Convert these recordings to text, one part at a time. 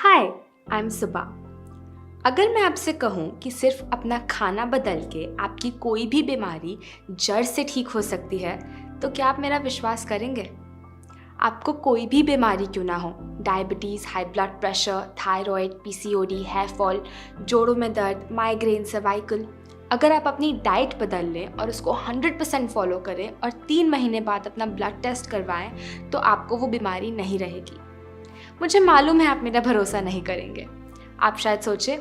Hi, I am सुबा। अगर मैं आपसे कहूँ कि सिर्फ अपना खाना बदल के आपकी कोई भी बीमारी जड़ से ठीक हो सकती है, तो क्या आप मेरा विश्वास करेंगे? आपको कोई भी बीमारी क्यों ना हो, diabetes, high blood pressure, thyroid, PCOD, hair fall, जोड़ों में दर्द, माइग्रेन, सर्वाइकल, अगर आप अपनी डाइट बदल लें और उसको 100% फॉलो करें और 3 महीने बाद अपना ब्लड टेस्ट करवाएं, तो आपको वो बीमारी नहीं रहेगी। मुझे मालूम है आप मेरा भरोसा नहीं करेंगे। आप शायद सोचें,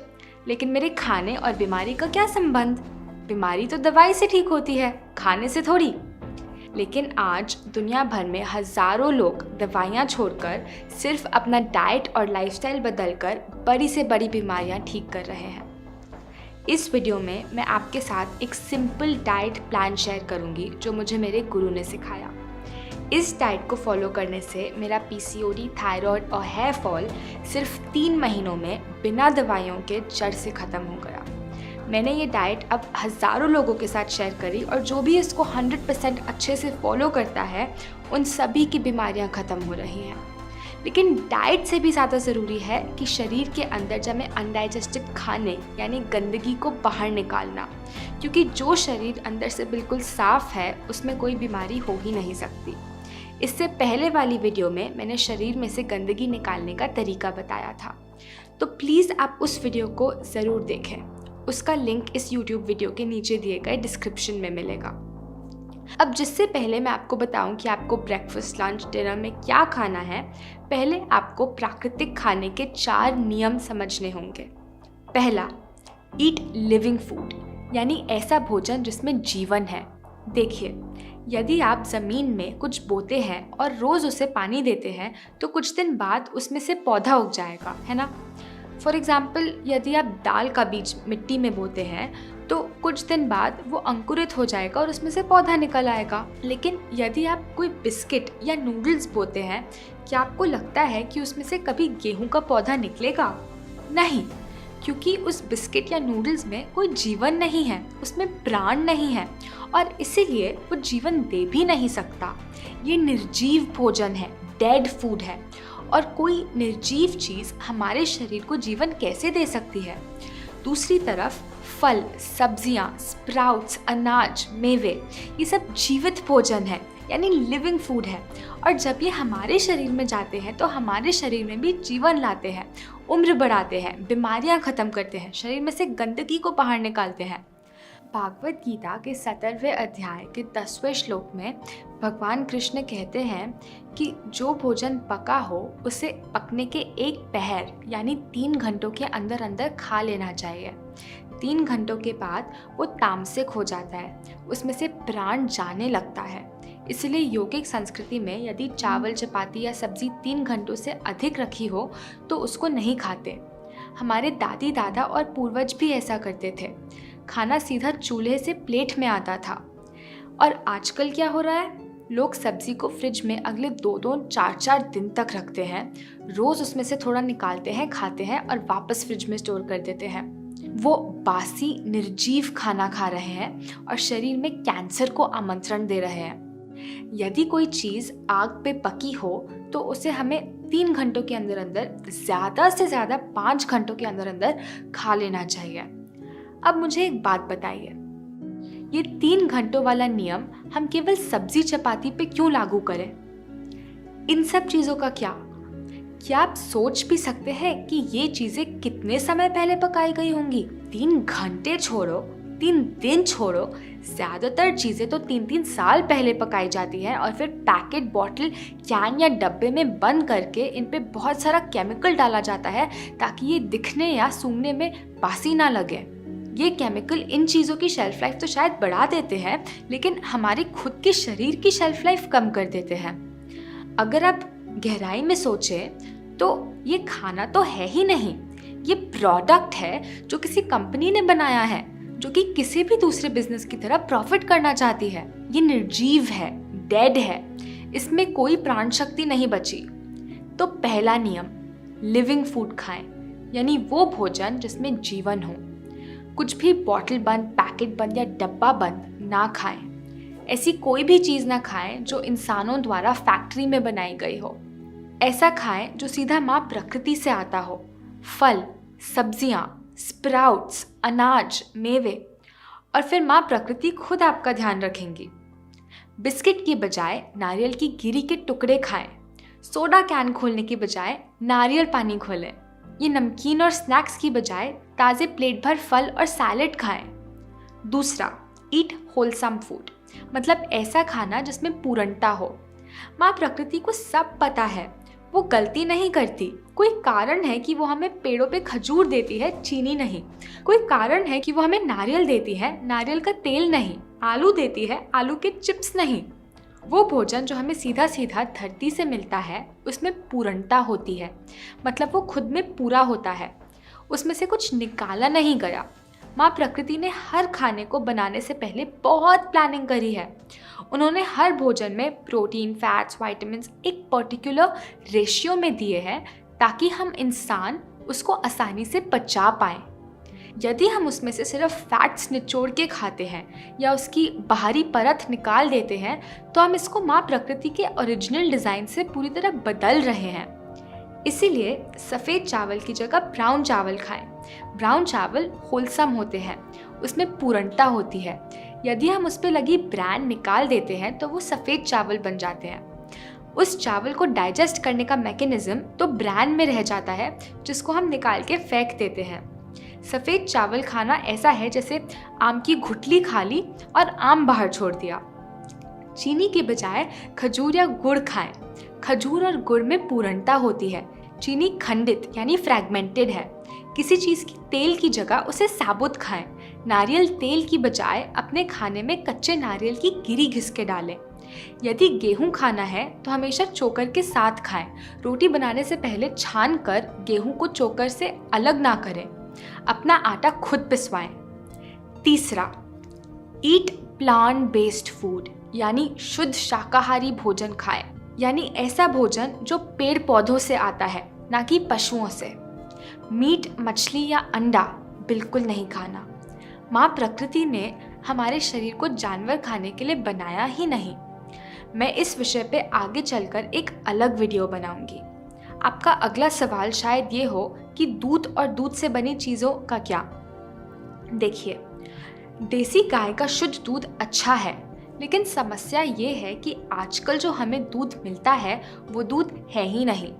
लेकिन मेरे खाने और बीमारी का क्या संबंध? बीमारी तो दवाई से ठीक होती है, खाने से थोड़ी। लेकिन आज दुनिया भर में हज़ारों लोग दवाइयाँ छोड़कर सिर्फ अपना डाइट और लाइफस्टाइल बदलकर बड़ी से बड़ी बीमारियाँ ठीक कर रहे हैं। इस वीडियो में मैं आपके साथ एक सिंपल डाइट प्लान शेयर करूँगी जो मुझे मेरे गुरु ने सिखाया। इस डाइट को फॉलो करने से मेरा पीसीओडी, थायराइड और हेयर फॉल सिर्फ 3 महीनों में बिना दवाइयों के जड़ से ख़त्म हो गया। मैंने ये डाइट अब हज़ारों लोगों के साथ शेयर करी और जो भी इसको 100% अच्छे से फॉलो करता है, उन सभी की बीमारियां ख़त्म हो रही हैं। लेकिन डाइट से भी ज़्यादा ज़रूरी है कि शरीर के अंदर जमे अनडाइजेस्टेड खाने यानी गंदगी को बाहर निकालना, क्योंकि जो शरीर अंदर से बिल्कुल साफ़ है उसमें कोई बीमारी हो ही नहीं सकती। इससे पहले वाली वीडियो में मैंने शरीर में से गंदगी निकालने का तरीका बताया था, तो प्लीज़ आप उस वीडियो को ज़रूर देखें। उसका लिंक इस YouTube वीडियो के नीचे दिए गए डिस्क्रिप्शन में मिलेगा। अब जिससे पहले मैं आपको बताऊं कि आपको ब्रेकफास्ट, लंच, डिनर में क्या खाना है, पहले आपको प्राकृतिक खाने के 4 नियम समझने होंगे। पहला, ईट लिविंग फूड, यानी ऐसा भोजन जिसमें जीवन है। देखिए, यदि आप ज़मीन में कुछ बोते हैं और रोज़ उसे पानी देते हैं तो कुछ दिन बाद उसमें से पौधा उग जाएगा, है ना? फॉर एग्ज़ाम्पल, यदि आप दाल का बीज मिट्टी में बोते हैं तो कुछ दिन बाद वो अंकुरित हो जाएगा और उसमें से पौधा निकल आएगा। लेकिन यदि आप कोई बिस्किट या नूडल्स बोते हैं, क्या आपको लगता है कि उसमें से कभी गेहूं का पौधा निकलेगा? नहीं, क्योंकि उस बिस्किट या नूडल्स में कोई जीवन नहीं है, उसमें प्राण नहीं है और इसीलिए वो जीवन दे भी नहीं सकता। ये निर्जीव भोजन है, डेड फूड है, और कोई निर्जीव चीज़ हमारे शरीर को जीवन कैसे दे सकती है? दूसरी तरफ फल, सब्जियां, स्प्राउट्स, अनाज, मेवे, ये सब जीवित भोजन है, यानी लिविंग फूड है, और जब ये हमारे शरीर में जाते हैं तो हमारे शरीर में भी जीवन लाते हैं, उम्र बढ़ाते हैं, बीमारियां ख़त्म करते हैं, शरीर में से गंदगी को बाहर निकालते हैं। भागवत गीता के 17वें अध्याय के 10वें श्लोक में भगवान कृष्ण कहते हैं कि जो भोजन पका हो उसे पकने के 1 पहर यानी 3 घंटों के अंदर अंदर खा लेना चाहिए। 3 घंटों के बाद वो तामसिक हो जाता है, उसमें से प्राण जाने लगता है। इसलिए योगिक संस्कृति में यदि चावल, चपाती या सब्जी 3 घंटों से अधिक रखी हो तो उसको नहीं खाते। हमारे दादी दादा और पूर्वज भी ऐसा करते थे। खाना सीधा चूल्हे से प्लेट में आता था। और आजकल क्या हो रहा है? लोग सब्जी को फ्रिज में अगले 2-2, 4-4 दिन तक रखते हैं। रोज़ उसमें से थोड़ा निकालते हैं, खाते हैं और वापस फ्रिज में स्टोर कर देते हैं। वो बासी निर्जीव खाना खा रहे हैं और शरीर में कैंसर को आमंत्रण दे रहे हैं। यदि कोई चीज़ आग पे पकी हो तो उसे हमें 3 घंटों के अंदर अंदर, ज़्यादा से ज़्यादा 5 घंटों के अंदर अंदर खा लेना चाहिए। अब मुझे एक बात बताइए, ये 3 घंटों वाला नियम हम केवल सब्जी चपाती पे क्यों लागू करें? इन सब चीज़ों का क्या आप सोच भी सकते हैं कि ये चीज़ें कितने समय पहले पकाई गई होंगी? 3 घंटे छोड़ो, 3 दिन छोड़ो, ज़्यादातर चीज़ें तो 3-3 साल पहले पकाई जाती हैं और फिर पैकेट, बॉटल, कैन या डब्बे में बंद करके इन पे बहुत सारा केमिकल डाला जाता है ताकि ये दिखने या सूंघने में बासी ना लगे। ये केमिकल इन चीज़ों की शेल्फ लाइफ तो शायद बढ़ा देते हैं, लेकिन हमारी खुद के शरीर की शेल्फ लाइफ कम कर देते हैं। अगर आप गहराई में सोचें तो ये खाना तो है ही नहीं, ये प्रोडक्ट है जो किसी कंपनी ने बनाया है, जो कि किसी भी दूसरे बिजनेस की तरह प्रॉफिट करना चाहती है। ये निर्जीव है, डेड है, इसमें कोई प्राण शक्ति नहीं बची। तो पहला नियम, लिविंग फूड खाएं, यानी वो भोजन जिसमें जीवन हो। कुछ भी बॉटल बंद, पैकेट बंद या डब्बा बंद ना खाएं। ऐसी कोई भी चीज़ ना खाएं जो इंसानों द्वारा फैक्ट्री में बनाई गई हो। ऐसा खाएं जो सीधा माँ प्रकृति से आता हो। फल, सब्जियां, स्प्राउट्स, अनाज, मेवे, और फिर माँ प्रकृति खुद आपका ध्यान रखेंगी। बिस्किट की बजाय नारियल की गिरी के टुकड़े खाएं। सोडा कैन खोलने की बजाय नारियल पानी खोलें। ये नमकीन और स्नैक्स की बजाय ताज़े प्लेट भर फल और सैलेड खाएं। दूसरा, ईट होलसम फूड, मतलब ऐसा खाना जिसमें पूर्णता हो। माँ प्रकृति को सब पता है, वो गलती नहीं करती। कोई कारण है कि वो हमें पेड़ों पे खजूर देती है, चीनी नहीं। कोई कारण है कि वो हमें नारियल देती है, नारियल का तेल नहीं। आलू देती है, आलू के चिप्स नहीं। वो भोजन जो हमें सीधा सीधा धरती से मिलता है उसमें पूर्णता होती है, मतलब वो खुद में पूरा होता है, उसमें से कुछ निकाला नहीं गया। माँ प्रकृति ने हर खाने को बनाने से पहले बहुत प्लानिंग करी है। उन्होंने हर भोजन में प्रोटीन, फैट्स, विटामिन्स एक पर्टिकुलर रेशियो में दिए हैं ताकि हम इंसान उसको आसानी से पचा पाएं। यदि हम उसमें से सिर्फ फैट्स निचोड़ के खाते हैं या उसकी बाहरी परत निकाल देते हैं तो हम इसको माँ प्रकृति के ओरिजिनल डिज़ाइन से पूरी तरह बदल रहे हैं। इसीलिए सफ़ेद चावल की जगह ब्राउन चावल खाएं। ब्राउन चावल होलसम होते हैं, उसमें पूर्णता होती है। यदि हम उस पर लगी ब्रांड निकाल देते हैं तो वो सफ़ेद चावल बन जाते हैं। उस चावल को डाइजेस्ट करने का मैकेनिज्म तो ब्रांड में रह जाता है, जिसको हम निकाल के फेंक देते हैं। सफ़ेद चावल खाना ऐसा है जैसे आम की गुठली खा ली और आम बाहर छोड़ दिया। चीनी के बजाय खजूर या गुड़ खाएं। खजूर और गुड़ में पूर्णता होती है। चीनी खंडित यानी फ्रैगमेंटेड है। किसी चीज़ की तेल की जगह उसे साबुत खाएं। नारियल तेल की बजाय अपने खाने में कच्चे नारियल की गिरी घिस के डालें। यदि गेहूं खाना है तो हमेशा चोकर के साथ खाएं। रोटी बनाने से पहले छान कर गेहूं को चोकर से अलग ना करें। अपना आटा खुद पिसवाएं। तीसरा, ईट प्लांट बेस्ड फूड, यानी शुद्ध शाकाहारी भोजन खाएं। यानी ऐसा भोजन जो पेड़ पौधों से आता है, ना कि पशुओं से। मीट, मछली या अंडा बिल्कुल नहीं खाना। माँ प्रकृति ने हमारे शरीर को जानवर खाने के लिए बनाया ही नहीं। मैं इस विषय पे आगे चलकर एक अलग वीडियो बनाऊंगी। आपका अगला सवाल शायद ये हो कि दूध और दूध से बनी चीज़ों का क्या? देखिए, देसी गाय का शुद्ध दूध अच्छा है, लेकिन समस्या ये है कि आजकल जो हमें दूध मिलता है वो दूध है ही नहीं।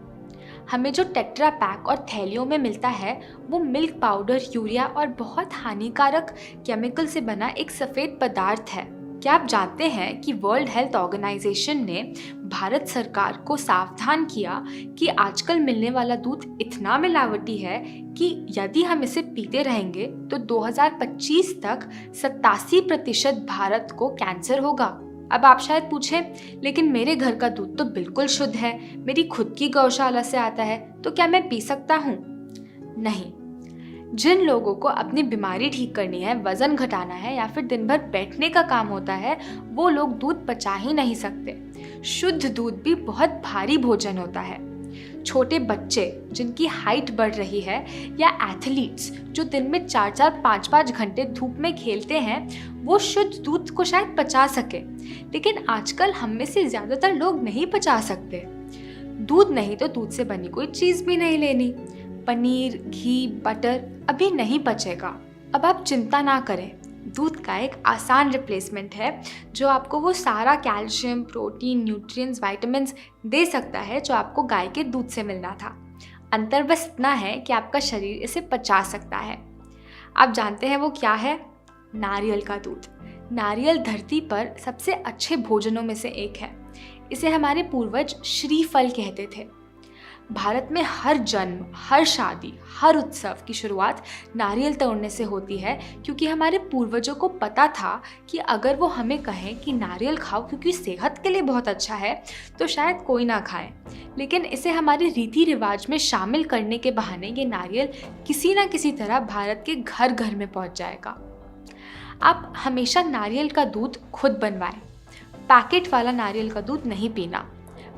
हमें जो टेट्रा पैक और थैलियों में मिलता है वो मिल्क पाउडर, यूरिया और बहुत हानिकारक केमिकल से बना एक सफ़ेद पदार्थ है। क्या आप जानते हैं कि वर्ल्ड हेल्थ ऑर्गेनाइजेशन ने भारत सरकार को सावधान किया कि आजकल मिलने वाला दूध इतना मिलावटी है कि यदि हम इसे पीते रहेंगे तो 2025 तक 87% भारत को कैंसर होगा। अब आप शायद पूछें, लेकिन मेरे घर का दूध तो बिल्कुल शुद्ध है, मेरी खुद की गौशाला से आता है, तो क्या मैं पी सकता हूँ? नहीं। जिन लोगों को अपनी बीमारी ठीक करनी है, वजन घटाना है या फिर दिन भर बैठने का काम होता है, वो लोग दूध पचा ही नहीं सकते। शुद्ध दूध भी बहुत भारी भोजन होता है। छोटे बच्चे जिनकी हाइट बढ़ रही है या एथलीट्स जो दिन में 4-4, 5-5 घंटे धूप में खेलते हैं, वो शुद्ध दूध को शायद पचा सके, लेकिन आजकल हम में से ज़्यादातर लोग नहीं पचा सकते। दूध नहीं तो दूध से बनी कोई चीज़ भी नहीं लेनी। पनीर, घी, बटर अभी नहीं पचेगा। अब आप चिंता ना करें, दूध का एक आसान रिप्लेसमेंट है जो आपको वो सारा कैल्शियम, प्रोटीन, न्यूट्रिएंट्स, विटामिन्स दे सकता है जो आपको गाय के दूध से मिलना था। अंतर बस इतना है कि आपका शरीर इसे पचा सकता है। आप जानते हैं वो क्या है? नारियल का दूध। नारियल धरती पर सबसे अच्छे भोजनों में से एक है। इसे हमारे पूर्वज श्रीफल कहते थे। भारत में हर जन्म, हर शादी, हर उत्सव की शुरुआत नारियल तोड़ने से होती है, क्योंकि हमारे पूर्वजों को पता था कि अगर वो हमें कहें कि नारियल खाओ क्योंकि सेहत के लिए बहुत अच्छा है, तो शायद कोई ना खाए। लेकिन इसे हमारे रीति रिवाज में शामिल करने के बहाने ये नारियल किसी ना किसी तरह भारत के घर घर में पहुंच जाएगा। आप हमेशा नारियल का दूध खुद बनवाएं। पैकेट वाला नारियल का दूध नहीं पीना।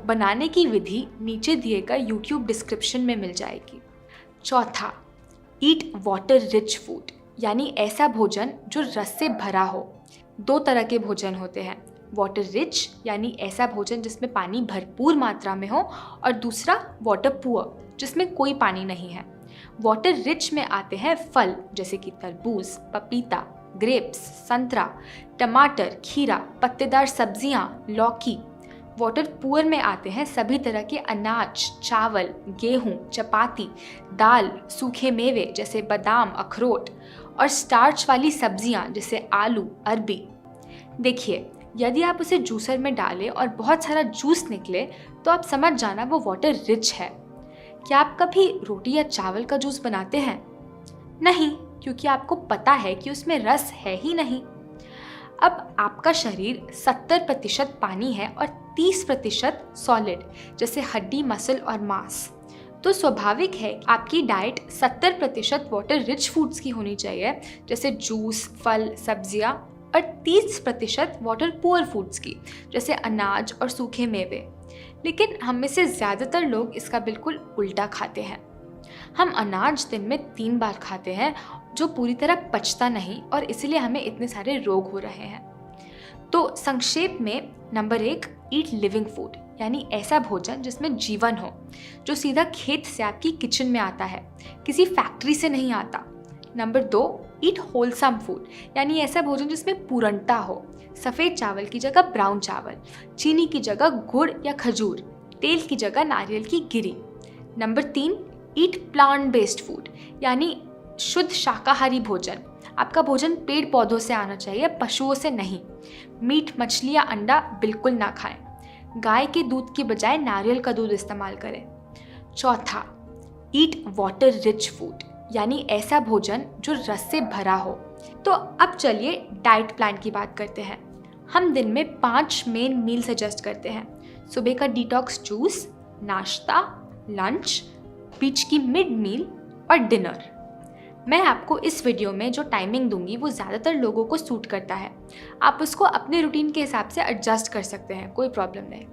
बनाने की विधि नीचे दिए गए YouTube डिस्क्रिप्शन में मिल जाएगी। चौथा, ईट वाटर रिच फूड, यानी ऐसा भोजन जो रस से भरा हो। 2 तरह के भोजन होते हैं, वाटर रिच यानी ऐसा भोजन जिसमें पानी भरपूर मात्रा में हो, और दूसरा वाटर पुअर जिसमें कोई पानी नहीं है। वाटर रिच में आते हैं फल जैसे कि तरबूज, पपीता, ग्रेप्स, संतरा, टमाटर, खीरा, पत्तेदार सब्जियां, लौकी। वाटर पुअर में आते हैं सभी तरह के अनाज, चावल, गेहूं, चपाती, दाल, सूखे मेवे जैसे बादाम, अखरोट, और स्टार्च वाली सब्जियां जैसे आलू, अरबी। देखिए, यदि आप उसे जूसर में डालें और बहुत सारा जूस निकले तो आप समझ जाना वो वाटर रिच है। क्या आप कभी रोटी या चावल का जूस बनाते हैं? नहीं, क्योंकि आपको पता है कि उसमें रस है ही नहीं। अब आपका शरीर 70% पानी है और 30% सॉलिड जैसे हड्डी, मसल और मांस। तो स्वाभाविक है आपकी डाइट 70% वाटर रिच फूड्स की होनी चाहिए जैसे जूस, फल, सब्जियां, और 30% वाटर पुअर फूड्स की जैसे अनाज और सूखे मेवे। लेकिन हम में से ज़्यादातर लोग इसका बिल्कुल उल्टा खाते हैं। हम अनाज दिन में 3 बार खाते हैं जो पूरी तरह पचता नहीं, और इसलिए हमें इतने सारे रोग हो रहे हैं। तो संक्षेप में, नंबर 1, ईट लिविंग फूड यानी ऐसा भोजन जिसमें जीवन हो, जो सीधा खेत से आपकी किचन में आता है, किसी फैक्ट्री से नहीं आता। नंबर 2, ईट होलसम फूड यानी ऐसा भोजन जिसमें पूर्णता हो, सफ़ेद चावल की जगह ब्राउन चावल, चीनी की जगह गुड़ या खजूर, तेल की जगह नारियल की गिरी। Number 3, eat plant based food यानी शुद्ध शाकाहारी भोजन। आपका भोजन पेड़ पौधों से आना चाहिए, पशुओं से नहीं। मीट, मछली या अंडा बिल्कुल ना खाएं। गाय के दूध की बजाय नारियल का दूध इस्तेमाल करें। चौथा, ईट वाटर रिच फूड यानी ऐसा भोजन जो रस से भरा हो। तो अब चलिए डाइट प्लान की बात करते हैं। हम दिन में 5 मेन मील सजेस्ट करते हैं। सुबह का डिटॉक्स जूस, नाश्ता, लंच, बीच की मिड मील और डिनर। मैं आपको इस वीडियो में जो टाइमिंग दूंगी वो ज़्यादातर लोगों को सूट करता है। आप उसको अपने रूटीन के हिसाब से एडजस्ट कर सकते हैं, कोई प्रॉब्लम नहीं।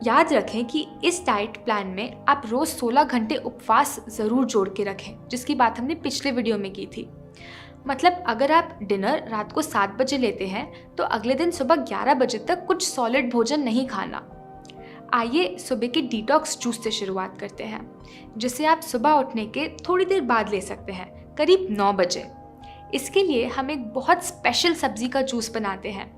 याद रखें कि इस डाइट प्लान में आप रोज़ 16 घंटे उपवास ज़रूर जोड़ के रखें, जिसकी बात हमने पिछले वीडियो में की थी। मतलब अगर आप डिनर रात को 7 बजे लेते हैं तो अगले दिन सुबह 11 बजे तक कुछ सॉलिड भोजन नहीं खाना। आइए सुबह के डिटॉक्स जूस से शुरुआत करते हैं, जिसे आप सुबह उठने के थोड़ी देर बाद ले सकते हैं, करीब 9 बजे। इसके लिए हम एक बहुत स्पेशल सब्जी का जूस बनाते हैं।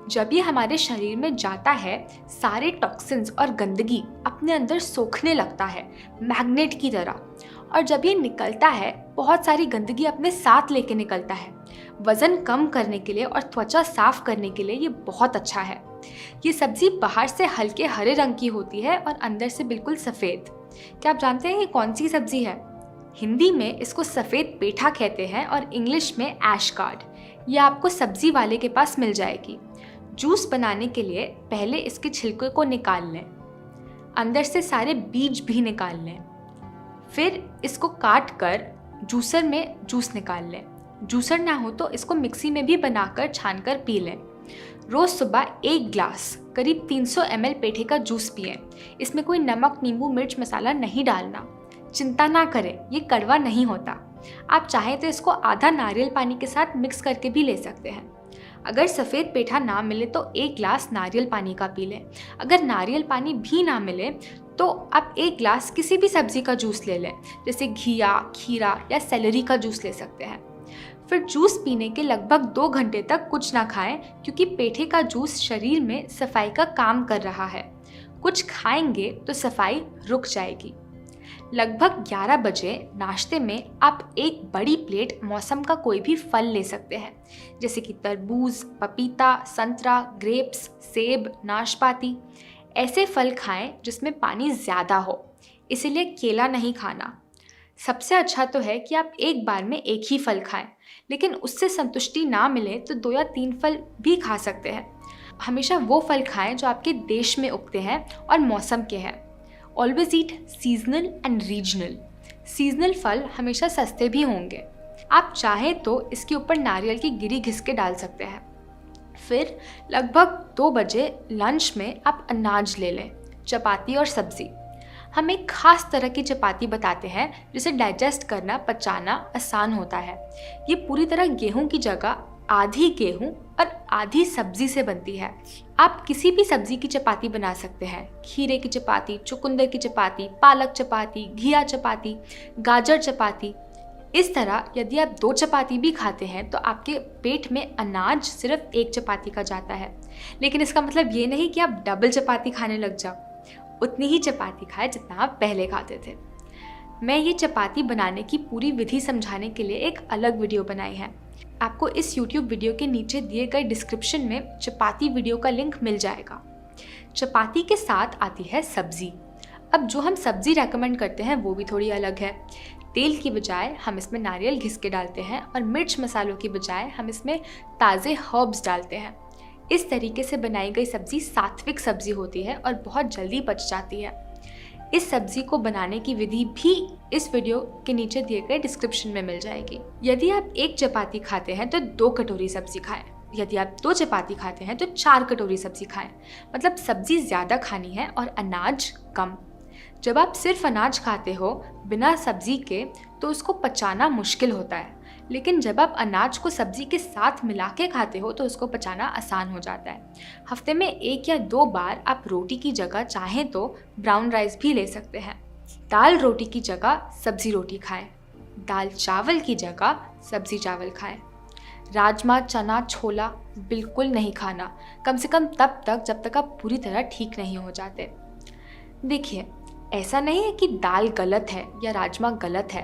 जब ये हमारे शरीर में जाता है, सारे टॉक्सिन्स और गंदगी अपने अंदर सोखने लगता है, मैग्नेट की तरह। और जब ये निकलता है, बहुत सारी गंदगी अपने साथ लेके निकलता है। वज़न कम करने के लिए और त्वचा साफ करने के लिए ये बहुत अच्छा है। ये सब्जी बाहर से हल्के हरे रंग की होती है और अंदर से बिल्कुल सफ़ेद। क्या आप जानते हैं ये कौन सी सब्जी है? हिंदी में इसको सफ़ेद पेठा कहते हैं और इंग्लिश में ऐश कार्ड। ये आपको सब्जी वाले के पास मिल जाएगी। जूस बनाने के लिए पहले इसके छिलके को निकाल लें, अंदर से सारे बीज भी निकाल लें। फिर इसको काट कर जूसर में जूस निकाल लें। जूसर ना हो तो इसको मिक्सी में भी बनाकर छानकर पी लें। रोज़ सुबह 1 ग्लास करीब 300 ml पेठे का जूस पिएं। इसमें कोई नमक, नींबू, मिर्च मसाला नहीं डालना। चिंता ना करें, ये कड़वा नहीं होता। आप चाहें तो इसको आधा नारियल पानी के साथ मिक्स करके भी ले सकते हैं। अगर सफ़ेद पेठा ना मिले तो 1 ग्लास नारियल पानी का पी लें। अगर नारियल पानी भी ना मिले तो आप 1 ग्लास किसी भी सब्ज़ी का जूस ले लें, जैसे घिया, खीरा या सेलरी का जूस ले सकते हैं। फिर जूस पीने के लगभग 2 घंटे तक कुछ ना खाएं, क्योंकि पेठे का जूस शरीर में सफाई का काम कर रहा है। कुछ खाएंगे तो सफाई रुक जाएगी। लगभग 11 बजे नाश्ते में आप एक बड़ी प्लेट मौसम का कोई भी फल ले सकते हैं, जैसे कि तरबूज, पपीता, संतरा, ग्रेप्स, सेब, नाशपाती। ऐसे फल खाएं जिसमें पानी ज़्यादा हो, इसीलिए केला नहीं खाना। सबसे अच्छा तो है कि आप एक बार में एक ही फल खाएं, लेकिन उससे संतुष्टि ना मिले तो 2 या 3 फल भी खा सकते हैं। हमेशा वो फल खाएं जो आपके देश में उगते हैं और मौसम के हैं। Always eat seasonal and regional. Seasonal फल हमेशा सस्ते भी होंगे। आप चाहें तो इसके ऊपर नारियल की गिरी घिस के डाल सकते हैं। फिर लगभग 2 बजे लंच में आप अनाज ले लें, चपाती और सब्ज़ी। हम एक ख़ास तरह की चपाती बताते हैं जिसे डाइजेस्ट करना, पचाना आसान होता है। ये पूरी तरह गेहूं की जगह आधी गेहूं और आधी सब्जी से बनती है। आप किसी भी सब्जी की चपाती बना सकते हैं, खीरे की चपाती, चुकंदर की चपाती, पालक चपाती, घिया चपाती, गाजर चपाती। इस तरह यदि आप 2 चपाती भी खाते हैं तो आपके पेट में अनाज सिर्फ 1 चपाती का जाता है। लेकिन इसका मतलब ये नहीं कि आप डबल चपाती खाने लग जाओ। उतनी ही चपाती खाएं जितना आप पहले खाते थे। मैं ये चपाती बनाने की पूरी विधि समझाने के लिए एक अलग वीडियो बनाई है। आपको इस YouTube वीडियो के नीचे दिए गए डिस्क्रिप्शन में चपाती वीडियो का लिंक मिल जाएगा। चपाती के साथ आती है सब्जी। अब जो हम सब्जी रेकमेंड करते हैं वो भी थोड़ी अलग है। तेल की बजाय हम इसमें नारियल घिस के डालते हैं और मिर्च मसालों की बजाय हम इसमें ताज़े हर्ब्स डालते हैं। इस तरीके से बनाई गई सब्जी सात्विक सब्जी होती है और बहुत जल्दी पच जाती है। इस सब्जी को बनाने की विधि भी इस वीडियो के नीचे दिए गए डिस्क्रिप्शन में मिल जाएगी। यदि आप 1 चपाती खाते हैं तो 2 कटोरी सब्जी खाएं। यदि आप 2 चपाती खाते हैं तो 4 कटोरी सब्जी खाएं। मतलब सब्जी ज़्यादा खानी है और अनाज कम। जब आप सिर्फ अनाज खाते हो बिना सब्जी के तो उसको पचाना मुश्किल होता है, लेकिन जब आप अनाज को सब्जी के साथ मिला के खाते हो तो उसको पचाना आसान हो जाता है। हफ्ते में 1 या 2 बार आप रोटी की जगह चाहें तो ब्राउन राइस भी ले सकते हैं। दाल रोटी की जगह सब्जी रोटी खाएं। दाल चावल की जगह सब्जी चावल खाएं। राजमा, चना, छोला बिल्कुल नहीं खाना, कम से कम तब तक जब तक आप पूरी तरह ठीक नहीं हो जाते। देखिए, ऐसा नहीं है कि दाल गलत है या राजमा गलत है।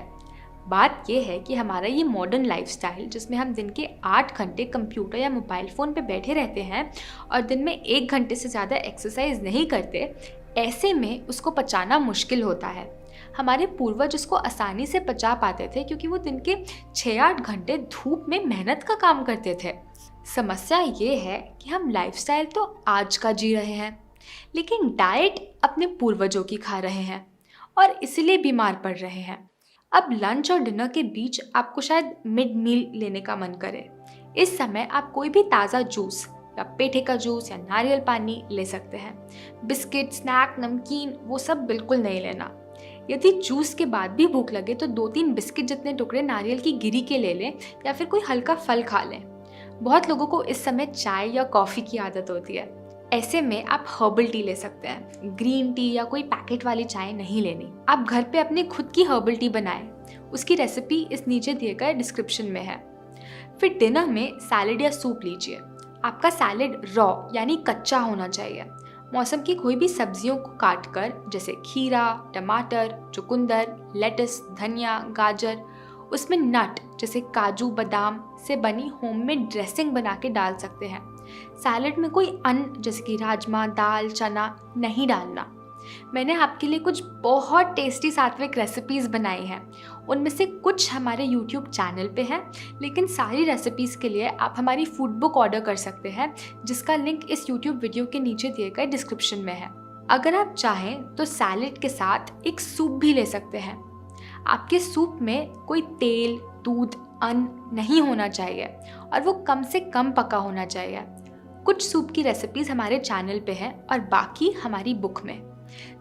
बात यह है कि हमारा ये मॉडर्न लाइफस्टाइल जिसमें हम दिन के 8 घंटे कंप्यूटर या मोबाइल फ़ोन पे बैठे रहते हैं और दिन में 1 घंटे से ज़्यादा एक्सरसाइज नहीं करते, ऐसे में उसको पचाना मुश्किल होता है। हमारे पूर्वज उसको आसानी से पचा पाते थे क्योंकि वो दिन के 6-8 घंटे धूप में मेहनत का काम करते थे। समस्या ये है कि हम लाइफस्टाइल तो आज का जी रहे हैं, लेकिन डाइट अपने पूर्वजों की खा रहे हैं और इसलिए बीमार पड़ रहे हैं। अब लंच और डिनर के बीच आपको शायद मिड मील लेने का मन करे। इस समय आप कोई भी ताज़ा जूस या पेठे का जूस या नारियल पानी ले सकते हैं। बिस्किट, स्नैक, नमकीन वो सब बिल्कुल नहीं लेना। यदि जूस के बाद भी भूख लगे तो 2-3 बिस्किट जितने टुकड़े नारियल की गिरी के ले लें या फिर कोई हल्का फल खा लें। बहुत लोगों को इस समय चाय या कॉफ़ी की आदत होती है। ऐसे में आप हर्बल टी ले सकते हैं। ग्रीन टी या कोई पैकेट वाली चाय नहीं लेनी। आप घर पे अपनी खुद की हर्बल टी बनाएं। उसकी रेसिपी इस नीचे दिए गए डिस्क्रिप्शन में है। फिर डिनर में सैलेड या सूप लीजिए। आपका सैलेड रॉ यानी कच्चा होना चाहिए। मौसम की कोई भी सब्जियों को काटकर, जैसे खीरा, टमाटर, चुकंदर, लेटस, धनिया, गाजर, उसमें नट जैसे काजू, बादाम से बनी होममेड ड्रेसिंग बना के डाल सकते हैं। सैलेड में कोई अन्न जैसे कि राजमा, दाल, चना नहीं डालना। मैंने आपके लिए कुछ बहुत टेस्टी सात्विक रेसिपीज़ बनाई हैं। उनमें से कुछ हमारे YouTube चैनल पे हैं, लेकिन सारी रेसिपीज़ के लिए आप हमारी फूड बुक ऑर्डर कर सकते हैं, जिसका लिंक इस YouTube वीडियो के नीचे दिए गए डिस्क्रिप्शन में है। अगर आप चाहें तो सैलेड के साथ एक सूप भी ले सकते हैं। आपके सूप में कोई तेल, दूध, अन्न नहीं होना चाहिए और वो कम से कम पका होना चाहिए। कुछ सूप की रेसिपीज़ हमारे चैनल पे हैं और बाकी हमारी बुक में।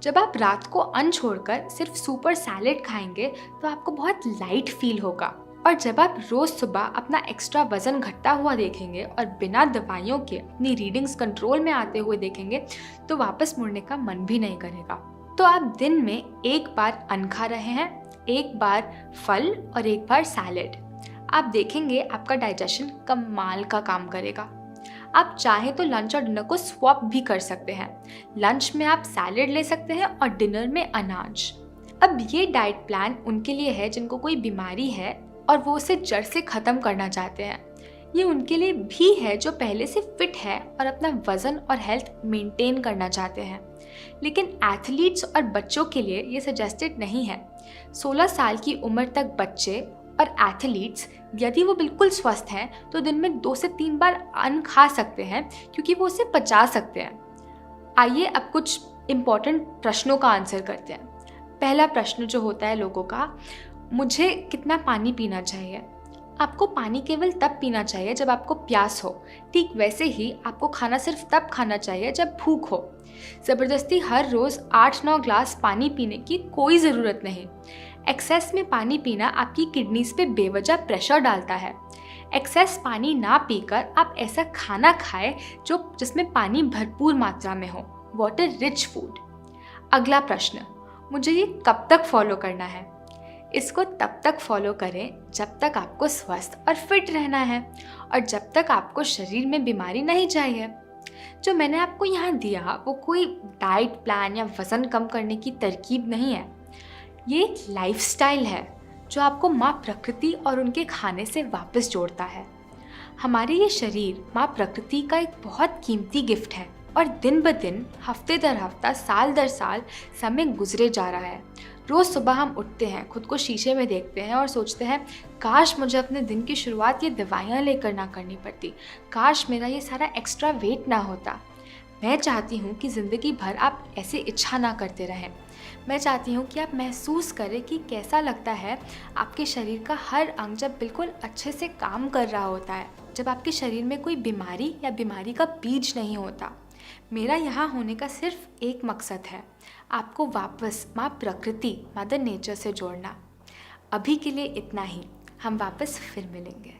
जब आप रात को अन्न छोड़कर सिर्फ सूप और सैलेड खाएंगे तो आपको बहुत लाइट फील होगा, और जब आप रोज़ सुबह अपना एक्स्ट्रा वजन घटता हुआ देखेंगे और बिना दवाइयों के अपनी रीडिंग्स कंट्रोल में आते हुए देखेंगे तो वापस मुड़ने का मन भी नहीं करेगा। तो आप दिन में 1 बार अन्न खा रहे हैं, 1 बार फल और 1 बार सैलेड। आप देखेंगे आपका डाइजेशन कमाल का काम करेगा। आप चाहें तो लंच और डिनर को स्वैप भी कर सकते हैं। लंच में आप सैलेड ले सकते हैं और डिनर में अनाज। अब ये डाइट प्लान उनके लिए है जिनको कोई बीमारी है और वो उसे जड़ से ख़त्म करना चाहते हैं। ये उनके लिए भी है जो पहले से फिट है और अपना वज़न और हेल्थ मेंटेन करना चाहते हैं। लेकिन एथलीट्स और बच्चों के लिए ये सजेस्टेड नहीं है। 16 साल की उम्र तक बच्चे और एथलीट्स यदि वो बिल्कुल स्वस्थ हैं तो दिन में 2 से 3 बार अन्न खा सकते हैं क्योंकि वो उसे पचा सकते हैं। आइए अब कुछ इम्पॉर्टेंट प्रश्नों का आंसर करते हैं। पहला प्रश्न जो होता है लोगों का, मुझे कितना पानी पीना चाहिए? आपको पानी केवल तब पीना चाहिए जब आपको प्यास हो। ठीक वैसे ही आपको खाना सिर्फ तब खाना चाहिए जब भूख हो। ज़बरदस्ती हर रोज़ 8-9 ग्लास पानी पीने की कोई ज़रूरत नहीं। एक्सेस में पानी पीना आपकी किडनीज पे बेवजह प्रेशर डालता है। एक्सेस पानी ना पीकर आप ऐसा खाना खाएं जिसमें पानी भरपूर मात्रा में हो, वाटर रिच फूड। अगला प्रश्न, मुझे ये कब तक फॉलो करना है? इसको तब तक फॉलो करें जब तक आपको स्वस्थ और फिट रहना है और जब तक आपको शरीर में बीमारी नहीं चाहिए। जो मैंने आपको यहाँ दिया वो कोई डाइट प्लान या वज़न कम करने की तरकीब नहीं है। ये एक लाइफस्टाइल है जो आपको माँ प्रकृति और उनके खाने से वापस जोड़ता है। हमारे ये शरीर माँ प्रकृति का एक बहुत कीमती गिफ्ट है और दिन ब दिन, हफ्ते दर हफ्ता, साल दर साल समय गुजरे जा रहा है। रोज़ सुबह हम उठते हैं, खुद को शीशे में देखते हैं और सोचते हैं काश मुझे अपने दिन की शुरुआत ये दवाइयाँ लेकर ना करनी पड़ती, काश मेरा ये सारा एक्स्ट्रा वेट ना होता। मैं चाहती हूँ कि ज़िंदगी भर आप ऐसे इच्छा ना करते रहें। मैं चाहती हूँ कि आप महसूस करें कि कैसा लगता है आपके शरीर का हर अंग जब बिल्कुल अच्छे से काम कर रहा होता है, जब आपके शरीर में कोई बीमारी या बीमारी का बीज नहीं होता। मेरा यहाँ होने का सिर्फ एक मकसद है, आपको वापस माँ प्रकृति, मदर नेचर से जोड़ना। अभी के लिए इतना ही, हम वापस फिर मिलेंगे।